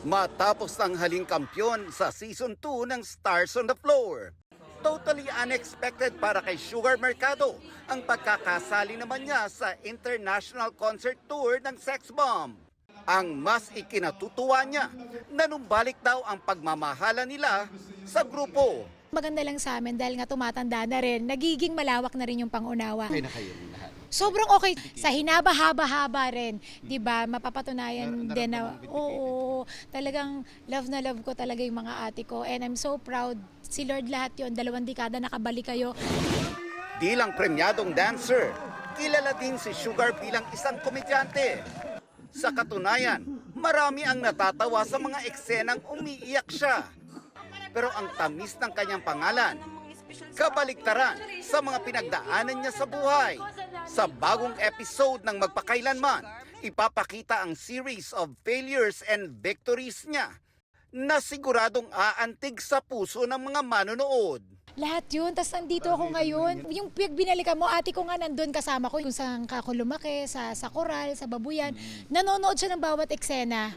matapos ang haling kampiyon sa Season 2 ng Stars on the Floor. Totally unexpected para kay Sugar Mercado ang pagkakasali naman niya sa International Concert Tour ng Sex Bomb. Ang mas ikinatutuwa niya, nanumbalik daw ang pagmamahala nila sa grupo. Maganda lang sa amin dahil nga tumatanda na rin, nagiging malawak na rin yung pangunawa. Okay na kayo lahat. Sobrang okay. Sa hinaba-haba-haba rin, di ba? Mapapatunayan din na, oo, talagang love na love ko talaga yung mga ate ko. And I'm so proud. Si Lord lahat yon, 2 dekada nakabalik kayo. Di lang premyadong dancer, kilala din si Sugar bilang isang komedyante. Sa katunayan, marami ang natatawa sa mga eksenang umiiyak siya. Pero ang tamis ng kanyang pangalan, kabaliktaran sa mga pinagdaanan niya sa buhay. Sa bagong episode ng Magpakailanman, ipapakita ang series of failures and victories niya na siguradong aantig sa puso ng mga manonood. Lahat yun, tas nandito ako ngayon. Yung binalikan mo, ate ko nga nandun kasama ko, kung saan ako lumaki, sa koral, sa babuyan. Nanonood siya ng bawat eksena.